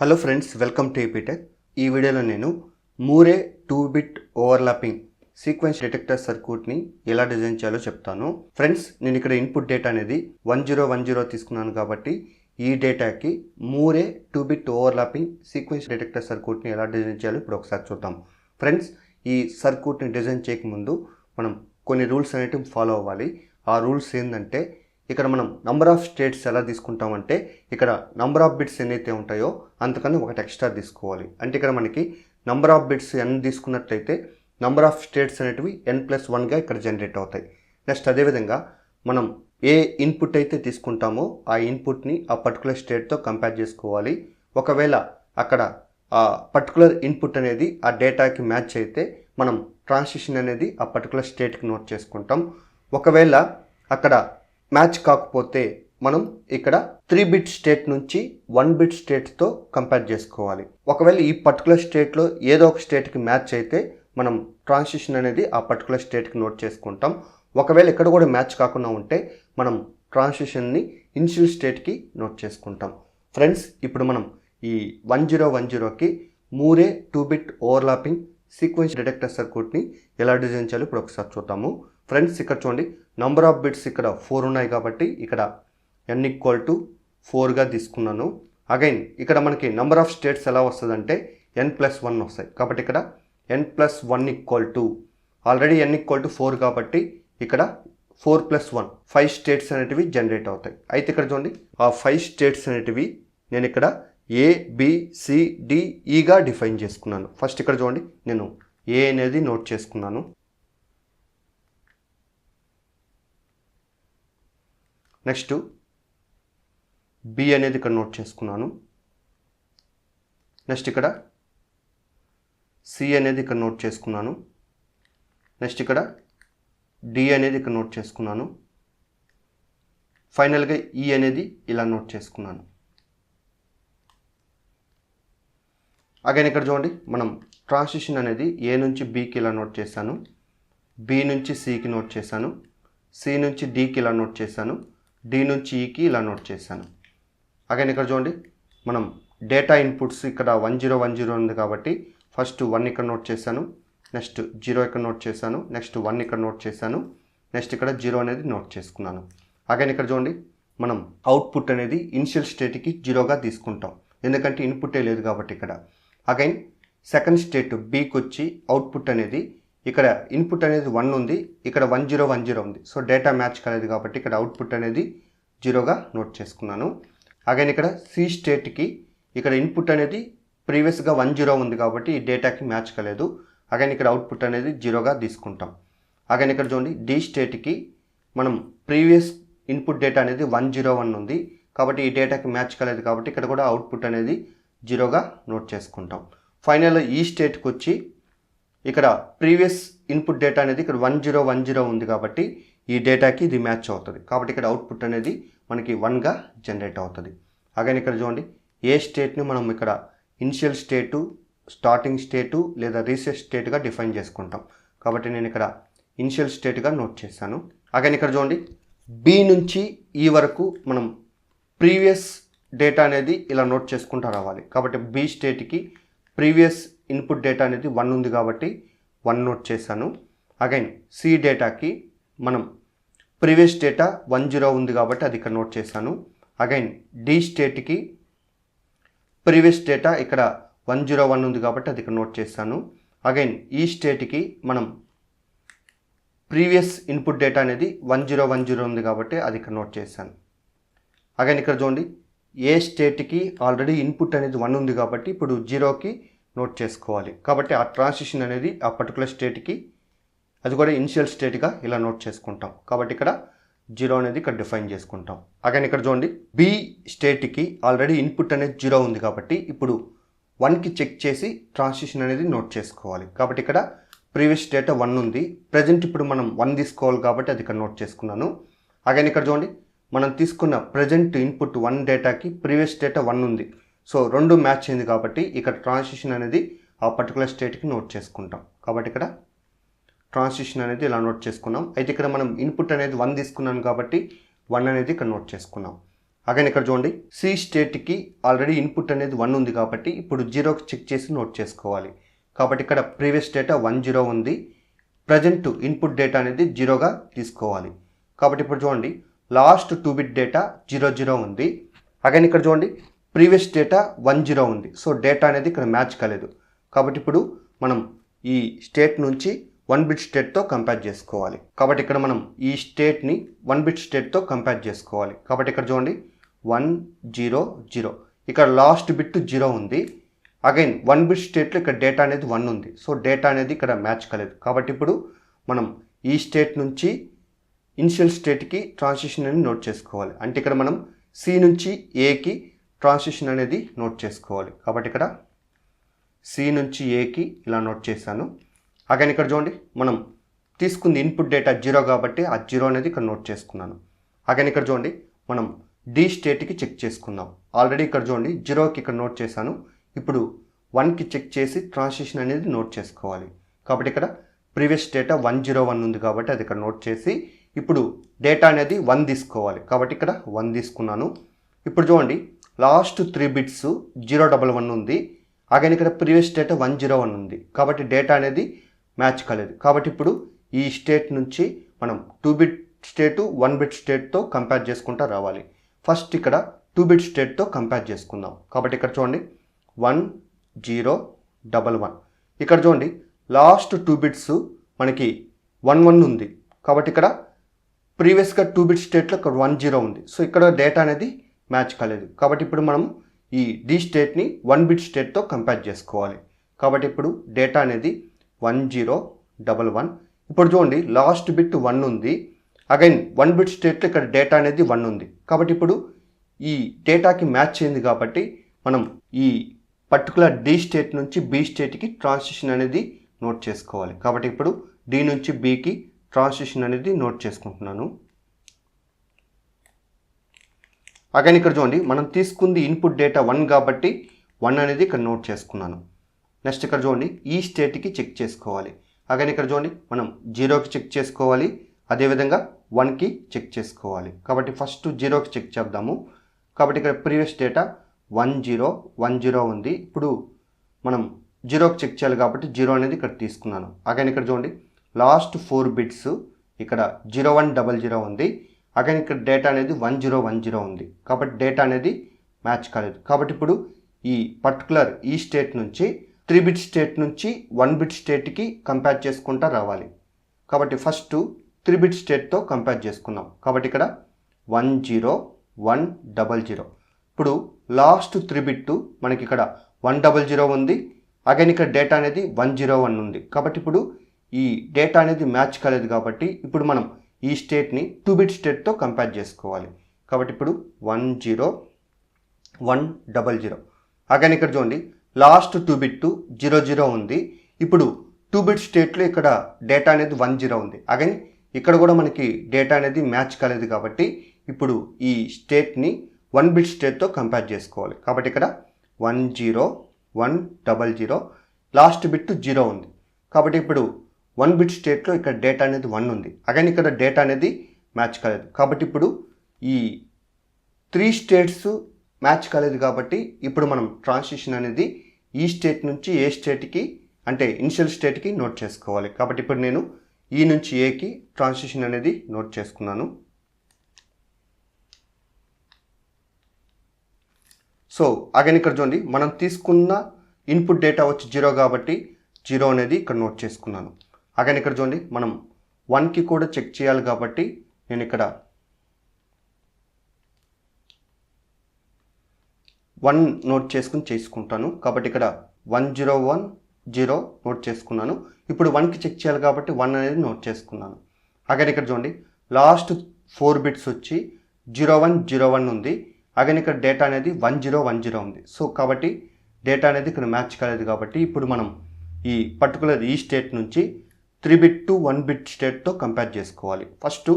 Hello friends, welcome to AP Tech. ఈ వీడియోలో నేను Moore two bit overlapping sequence detector సర్క్యూట్ని ఎలా డిజైన్ చేయాలో చెప్తాను. ఫ్రెండ్స్, నేను ఇక్కడ ఇన్పుట్ డేటా అనేది 1010 తీసుకున్నాను కాబట్టి ఈ డేటాకి Moore two bit overlapping sequence detector సర్క్యూట్ని ఎలా డిజైన్ చేయాలో ఇప్పుడు ఒకసారి చూద్దాం. ఫ్రెండ్స్, ఈ సర్క్యూట్ని డిజైన్ చేయకముందు మనం కొన్ని రూల్స్ అనేటివి ఫాలో అవ్వాలి. ఆ రూల్స్ ఏంటంటే, ఇక్కడ మనం నంబర్ ఆఫ్ స్టేట్స్ ఎలా తీసుకుంటామంటే, ఇక్కడ నంబర్ ఆఫ్ బిట్స్ ఎన్నైతే ఉంటాయో అంతకన్నా ఒకటి ఎక్స్ట్రా తీసుకోవాలి. అంటే ఇక్కడ మనకి నంబర్ ఆఫ్ బిట్స్ n తీసుకున్నట్లయితే నంబర్ ఆఫ్ స్టేట్స్ అనేటివి n+1గా ఇక్కడ జనరేట్ అవుతాయి. నెక్స్ట్ అదేవిధంగా మనం ఏ ఇన్పుట్ అయితే తీసుకుంటామో ఆ ఇన్పుట్ని ఆ పర్టికులర్ స్టేట్తో కంపేర్ చేసుకోవాలి. ఒకవేళ అక్కడ ఆ పర్టికులర్ ఇన్పుట్ అనేది ఆ డేటాకి మ్యాచ్ అయితే మనం ట్రాన్సిషన్ అనేది ఆ పర్టికులర్ స్టేట్కి నోట్ చేసుకుంటాం. ఒకవేళ అక్కడ మ్యాచ్ కాకపోతే మనం ఇక్కడ 3-బిట్ స్టేట్ నుంచి 1-బిట్ స్టేట్తో కంపేర్ చేసుకోవాలి. ఒకవేళ ఈ పర్టికులర్ స్టేట్లో ఏదో ఒక స్టేట్కి మ్యాచ్ అయితే మనం ట్రాన్సిషన్ అనేది ఆ పర్టికులర్ స్టేట్కి నోట్ చేసుకుంటాం. ఒకవేళ ఇక్కడ కూడా మ్యాచ్ కాకుండా ఉంటే మనం ట్రాన్సిషన్ని ఇనిషియల్ స్టేట్కి నోట్ చేసుకుంటాం. ఫ్రెండ్స్, ఇప్పుడు మనం ఈ 1010కి Moore two bit overlapping sequence detector సర్క్యూట్ని ఎలా డిజైన్ చేయాలో ఇప్పుడు ఒకసారి చూద్దాము. ఫ్రెండ్స్, ఇక్కడ చూడండి, నంబర్ ఆఫ్ బిట్స్ ఇక్కడ 4 ఉన్నాయి కాబట్టి ఇక్కడ n=4గా తీసుకున్నాను. అగైన్ ఇక్కడ మనకి నంబర్ ఆఫ్ స్టేట్స్ ఎలా వస్తుందంటే n+1 వస్తాయి. కాబట్టి ఇక్కడ n+1 ఆల్రెడీ n=4 కాబట్టి ఇక్కడ 4+1 5 స్టేట్స్ అనేటివి జనరేట్ అవుతాయి. అయితే ఇక్కడ చూడండి, ఆ 5 స్టేట్స్ అనేటివి నేను ఇక్కడ ABCDEగా డిఫైన్ చేసుకున్నాను. ఫస్ట్ ఇక్కడ చూడండి, నేను ఏ అనేది నోట్ చేసుకున్నాను. నెక్స్ట్ బి అనేది ఇక్కడ నోట్ చేసుకున్నాను. నెక్స్ట్ ఇక్కడ సి అనేది ఇక్కడ నోట్ చేసుకున్నాను. నెక్స్ట్ ఇక్కడ డి అనేది ఇక్కడ నోట్ చేసుకున్నాను. ఫైనల్గా ఈ అనేది ఇలా నోట్ చేసుకున్నాను. అగైన్ ఇక్కడ చూడండి, మనం ట్రాన్సిషన్ అనేది ఏ నుంచి బికి ఇలా నోట్ చేశాను, బి నుంచి సికి నోట్ చేశాను, సి నుంచి డికి ఇలా నోట్ చేశాను, డి నుంచి ఈకి ఇలా నోట్ చేశాను. అగైన్ ఇక్కడ చూడండి, మనం డేటా ఇన్పుట్స్ ఇక్కడ 1010 ఉంది కాబట్టి ఫస్ట్ 1 ఇక్కడ నోట్ చేశాను, నెక్స్ట్ 0 ఇక్కడ నోట్ చేశాను, నెక్స్ట్ 1 ఇక్కడ నోట్ చేశాను, నెక్స్ట్ ఇక్కడ 0 అనేది నోట్ చేసుకున్నాను. అగైన్ ఇక్కడ చూడండి, మనం అవుట్పుట్ అనేది ఇనిషియల్ స్టేట్కి 0గా తీసుకుంటాం, ఎందుకంటే ఇన్పుటే లేదు కాబట్టి ఇక్కడ. అగైన్ సెకండ్ స్టేట్ బీకి వచ్చి అవుట్పుట్ అనేది ఇక్కడ ఇన్పుట్ అనేది 1 ఉంది, ఇక్కడ 1010 ఉంది. సో డేటా మ్యాచ్ కాలేదు కాబట్టి ఇక్కడ అవుట్పుట్ అనేది 0గా నోట్ చేసుకున్నాను. అగైన్ ఇక్కడ సి స్టేట్కి ఇక్కడ ఇన్పుట్ అనేది ప్రీవియస్గా 10 ఉంది కాబట్టి ఈ డేటాకి మ్యాచ్ కాలేదు. అగైన్ ఇక్కడ అవుట్పుట్ అనేది 0గా తీసుకుంటాం. అగైన్ ఇక్కడ చూడండి, డి స్టేట్కి మనం ప్రీవియస్ ఇన్పుట్ డేటా అనేది 101 ఉంది కాబట్టి ఈ డేటాకి మ్యాచ్ కాలేదు కాబట్టి ఇక్కడ కూడా అవుట్పుట్ అనేది 0గా నోట్ చేసుకుంటాం. ఫైనల్ ఈ స్టేట్కి వచ్చి ఇక్కడ ప్రీవియస్ ఇన్పుట్ డేటా అనేది ఇక్కడ 1010 ఉంది కాబట్టి ఈ డేటాకి ఇది మ్యాచ్ అవుతుంది కాబట్టి ఇక్కడ అవుట్పుట్ అనేది మనకి 1గా జనరేట్ అవుతుంది. అగైన్ ఇక్కడ చూడండి, ఏ స్టేట్ని మనం ఇక్కడ ఇనిషియల్ స్టేటు, స్టార్టింగ్ స్టేటు లేదా రీసెట్ స్టేట్గా డిఫైన్ చేసుకుంటాం కాబట్టి నేను ఇక్కడ ఇనిషియల్ స్టేట్గా నోట్ చేశాను. అగైన్ ఇక్కడ చూడండి, బి నుంచి ఈ వరకు మనం ప్రీవియస్ డేటా అనేది ఇలా నోట్ చేసుకుంటూ రావాలి కాబట్టి బి స్టేట్కి ప్రీవియస్ ఇన్పుట్ డేటా అనేది 1 ఉంది కాబట్టి 1 నోట్ చేశాను. అగైన్ సి డేటాకి మనం ప్రీవియస్ డేటా 10 ఉంది కాబట్టి అది ఇక్కడ నోట్ చేశాను. అగైన్ డి స్టేట్కి ప్రీవియస్ డేటా ఇక్కడ 101 ఉంది కాబట్టి అది ఇక్కడ నోట్ చేశాను. అగైన్ ఈ స్టేట్కి మనం ప్రీవియస్ ఇన్పుట్ డేటా అనేది 1010 ఉంది కాబట్టి అది ఇక్కడ నోట్ చేశాను. అగైన్ ఇక్కడ చూడండి, ఏ స్టేట్కి ఆల్రెడీ ఇన్పుట్ అనేది 1 ఉంది కాబట్టి ఇప్పుడు 0కి నోట్ చేసుకోవాలి కాబట్టి ఆ ట్రాన్సిషన్ అనేది ఆ పర్టికులర్ స్టేట్కి అది కూడా ఇనిషియల్ స్టేట్గా ఇలా నోట్ చేసుకుంటాం కాబట్టి ఇక్కడ 0 అనేది ఇక్కడ డిఫైన్ చేసుకుంటాం. అగైన్ ఇక్కడ చూడండి, బి స్టేట్కి ఆల్రెడీ ఇన్పుట్ అనేది 0 ఉంది కాబట్టి ఇప్పుడు 1కి చెక్ చేసి ట్రాన్సిషన్ అనేది నోట్ చేసుకోవాలి కాబట్టి ఇక్కడ ప్రీవియస్ డేటా 1 ఉంది, ప్రజెంట్ ఇప్పుడు మనం 1 తీసుకోవాలి కాబట్టి అది ఇక్కడ నోట్ చేసుకున్నాను. అగైన్ ఇక్కడ చూడండి, మనం తీసుకున్న ప్రజెంట్ ఇన్పుట్ 1 డేటాకి ప్రీవియస్ డేటా 1 ఉంది, సో 2 మ్యాచ్ అయింది కాబట్టి ఇక్కడ ట్రాన్సిషన్ అనేది ఆ పర్టికులర్ స్టేట్కి నోట్ చేసుకుంటాం కాబట్టి ఇక్కడ ట్రాన్సిషన్ అనేది ఇలా నోట్ చేసుకున్నాం. అయితే ఇక్కడ మనం ఇన్పుట్ అనేది 1 తీసుకున్నాం కాబట్టి 1 అనేది ఇక్కడ నోట్ చేసుకున్నాం. అగైన్ ఇక్కడ చూడండి సి స్టేట్కి ఆల్రెడీ ఇన్పుట్ అనేది 1 ఉంది కాబట్టి ఇప్పుడు 0కి చెక్ చేసి నోట్ చేసుకోవాలి. కాబట్టి ఇక్కడ ప్రీవియస్ డేటా 10 ఉంది, ప్రజెంట్ ఇన్పుట్ డేటా అనేది 0గా తీసుకోవాలి. కాబట్టి ఇప్పుడు చూడండి లాస్ట్ 2 బిట్ డేటా 00 ఉంది. అగైన్ ఇక్కడ చూడండి ప్రీవియస్ డేటా 10 ఉంది. సో డేటా అనేది ఇక్కడ మ్యాచ్ కాలేదు. కాబట్టి ఇప్పుడు మనం ఈ స్టేట్ నుంచి 1 బిట్ స్టేట్తో కంపేర్ చేసుకోవాలి. కాబట్టి ఇక్కడ మనం ఈ స్టేట్ని 1 బిట్ స్టేట్తో కంపేర్ చేసుకోవాలి. కాబట్టి ఇక్కడ చూడండి 100 ఇక్కడ లాస్ట్ బిట్ 0 ఉంది. అగైన్ 1 బిట్ స్టేట్లో ఇక్కడ డేటా అనేది 1 ఉంది. సో డేటా అనేది ఇక్కడ మ్యాచ్ కాలేదు. కాబట్టి ఇప్పుడు మనం ఈ స్టేట్ నుంచి ఇనిషియల్ స్టేట్కి ట్రాన్సిషన్ అనేది నోట్ చేసుకోవాలి. అంటే ఇక్కడ మనం సి నుంచి ఏకి ట్రాన్సిషన్ అనేది నోట్ చేసుకోవాలి. కాబట్టి ఇక్కడ సి నుంచి ఏకి ఇలా నోట్ చేశాను. అగైన్ ఇక్కడ చూడండి మనం తీసుకుంది ఇన్పుట్ డేటా 0 కాబట్టి ఆ 0 అనేది ఇక్కడ నోట్ చేసుకున్నాను. అగైన్ ఇక్కడ చూడండి మనం డి స్టేట్కి చెక్ చేసుకుందాం. ఆల్రెడీ ఇక్కడ చూడండి 0కి ఇక్కడ నోట్ చేశాను. ఇప్పుడు 1కి చెక్ చేసి ట్రాన్సిషన్ అనేది నోట్ చేసుకోవాలి. కాబట్టి ఇక్కడ ప్రీవియస్ డేటా 101 ఉంది కాబట్టి అది ఇక్కడ నోట్ చేసి ఇప్పుడు డేటా అనేది 1 తీసుకోవాలి. కాబట్టి ఇక్కడ 1 తీసుకున్నాను. ఇప్పుడు చూడండి లాస్ట్ 3 బిట్స్ 011 ఉంది. అగైన్ ఇక్కడ ప్రీవియస్ డేటా 101 ఉంది కాబట్టి డేటా అనేది మ్యాచ్ కాలేదు. కాబట్టి ఇప్పుడు ఈ స్టేట్ నుంచి మనం 2 బిట్ స్టేటు 1 బిట్ స్టేట్తో కంపేర్ చేసుకుంటూ రావాలి. ఫస్ట్ ఇక్కడ 2 బిట్ స్టేట్తో కంపేర్ చేసుకుందాం. కాబట్టి ఇక్కడ చూడండి 1011 ఇక్కడ చూడండి లాస్ట్ 2 బిట్స్ మనకి 11 ఉంది. కాబట్టి ఇక్కడ ప్రీవియస్గా 2 బిట్ స్టేట్లో ఇక్కడ 10 ఉంది. సో ఇక్కడ డేటా అనేది మ్యాచ్ కాలేదు. కాబట్టి ఇప్పుడు మనం ఈ డి స్టేట్ని 1 బిట్ స్టేట్తో కంపేర్ చేసుకోవాలి. కాబట్టి ఇప్పుడు డేటా అనేది 1011 ఇప్పుడు చూడండి లాస్ట్ బిట్ 1 ఉంది. అగైన్ 1 బిట్ స్టేట్లో ఇక్కడ డేటా అనేది 1 ఉంది. కాబట్టి ఇప్పుడు ఈ డేటాకి మ్యాచ్ అయింది కాబట్టి మనం ఈ పర్టికులర్ డి స్టేట్ నుంచి బి స్టేట్కి ట్రాన్సిషన్ అనేది నోట్ చేసుకోవాలి. కాబట్టి ఇప్పుడు డి నుంచి బికి ట్రాన్సిషన్ అనేది నోట్ చేసుకుంటున్నాను. అగైన్ ఇక్కడ చూడండి మనం తీసుకుంది ఇన్పుట్ డేటా 1 కాబట్టి 1 అనేది ఇక్కడ నోట్ చేసుకున్నాను. నెక్స్ట్ ఇక్కడ చూడండి ఈ స్టేట్కి చెక్ చేసుకోవాలి. అగైన్ ఇక్కడ చూడండి మనం 0కి చెక్ చేసుకోవాలి, అదేవిధంగా 1కి చెక్ చేసుకోవాలి. కాబట్టి ఫస్ట్ 0కి చెక్ చేద్దాము. కాబట్టి ఇక్కడ ప్రీవియస్ డేటా 1010 ఉంది. ఇప్పుడు మనం 0కి చెక్ చేయాలి కాబట్టి 0 అనేది ఇక్కడ తీసుకున్నాను. అగైన్ ఇక్కడ చూడండి లాస్ట్ 4 బిట్స్ ఇక్కడ 0100 ఉంది. అగైన్ ఇక్కడ డేటా అనేది 1010 ఉంది. కాబట్టి డేటా అనేది మ్యాచ్ కాలేదు. కాబట్టి ఇప్పుడు ఈ పర్టికులర్ ఈ స్టేట్ నుంచి 3 బిట్ స్టేట్ నుంచి 1 బిట్ స్టేట్కి కంపేర్ చేసుకుంటూ రావాలి. కాబట్టి ఫస్ట్ 3 బిట్ స్టేట్తో కంపేర్ చేసుకుందాం. కాబట్టి ఇక్కడ 10100 ఇప్పుడు లాస్ట్ 3 బిట్ మనకి ఇక్కడ 100 ఉంది. అగైన్ ఇక్కడ డేటా అనేది 101 ఉంది. కాబట్టి ఇప్పుడు ఈ డేటా అనేది మ్యాచ్ కాలేదు కాబట్టి ఇప్పుడు మనం ఈ స్టేట్ని 2 బిట్ స్టేట్తో కంపేర్ చేసుకోవాలి. కాబట్టి ఇప్పుడు 10100 అగైన్ ఇక్కడ చూడండి లాస్ట్ 2 బిట్ 00 ఉంది. ఇప్పుడు 2 బిట్ స్టేట్లో ఇక్కడ డేటా అనేది 10 ఉంది. అగైన్ ఇక్కడ కూడా మనకి డేటా అనేది మ్యాచ్ కాలేదు కాబట్టి ఇప్పుడు ఈ స్టేట్ని 1 బిట్ స్టేట్తో కంపేర్ చేసుకోవాలి. కాబట్టి ఇక్కడ 10100 లాస్ట్ బిట్ 0 ఉంది. కాబట్టి ఇప్పుడు 1 బిట్ స్టేట్లో ఇక్కడ డేటా అనేది 1 ఉంది. అగైన్ ఇక్కడ డేటా అనేది మ్యాచ్ కాలేదు. కాబట్టి ఇప్పుడు ఈ 3 స్టేట్స్ మ్యాచ్ కాలేదు కాబట్టి ఇప్పుడు మనం ట్రాన్సిషన్ అనేది ఈ స్టేట్ నుంచి ఏ స్టేట్కి అంటే ఇనిషియల్ స్టేట్కి నోట్ చేసుకోవాలి. కాబట్టి ఇప్పుడు నేను ఈ నుంచి ఏకి ట్రాన్సిషన్ అనేది నోట్ చేసుకున్నాను. సో అగైన్ ఇక్కడ చూడండి మనం తీసుకున్న ఇన్పుట్ డేటా వచ్చి 0 కాబట్టి 0 అనేది ఇక్కడ నోట్ చేసుకున్నాను. అగైన్ ఇక్కడ చూడండి మనం 1కి కూడా చెక్ చేయాలి కాబట్టి నేను ఇక్కడ 1 నోట్ చేసుకుంటాను. కాబట్టి ఇక్కడ 1010 నోట్ చేసుకున్నాను. ఇప్పుడు 1కి చెక్ చేయాలి కాబట్టి 1 అనేది నోట్ చేసుకున్నాను. అగైన్ ఇక్కడ చూడండి లాస్ట్ 4 బిట్స్ వచ్చి 0101 ఉంది. అగైన్ ఇక్కడ డేటా అనేది 1010 ఉంది. సో కాబట్టి డేటా అనేది ఇక్కడ మ్యాచ్ కాలేదు కాబట్టి ఇప్పుడు మనం ఈ పర్టికులర్ ఈ స్టేట్ నుంచి 3 బిట్ టు 1 బిట్ స్టేట్తో కంపేర్ చేసుకోవాలి. ఫస్ట్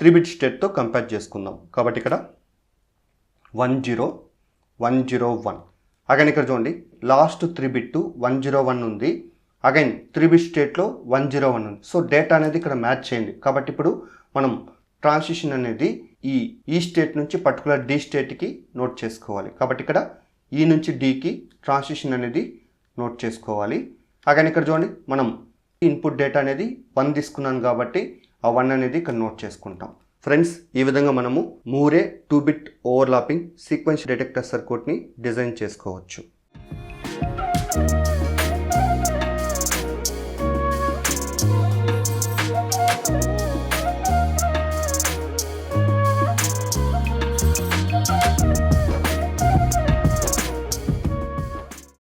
3 బిట్ స్టేట్తో కంపేర్ చేసుకుందాం. కాబట్టి ఇక్కడ 10101 అగైన్ ఇక్కడ చూడండి లాస్ట్ 3 బిట్ 101 ఉంది. అగైన్ 3 బిట్ స్టేట్లో 101 ఉంది. సో డేటా అనేది ఇక్కడ మ్యాచ్ చేయండి. కాబట్టి ఇప్పుడు మనం ట్రాన్సిషన్ అనేది ఈ స్టేట్ నుంచి పర్టికులర్ డి స్టేట్కి నోట్ చేసుకోవాలి. కాబట్టి ఇక్కడ ఈ నుంచి డికి ట్రాన్సిషన్ అనేది నోట్ చేసుకోవాలి. అలాగే ఇక్కడ చూడండి, మనం ఇన్పుట్ డేటా అనేది 1 తీసుకున్నాను కాబట్టి ఆ 1 అనేది ఇక్కడ నోట్ చేసుకుంటాం. ఫ్రెండ్స్, ఈ విధంగా మనము Moore 2-bit overlapping sequence detector సర్క్యూట్ని డిజైన్ చేసుకోవచ్చు.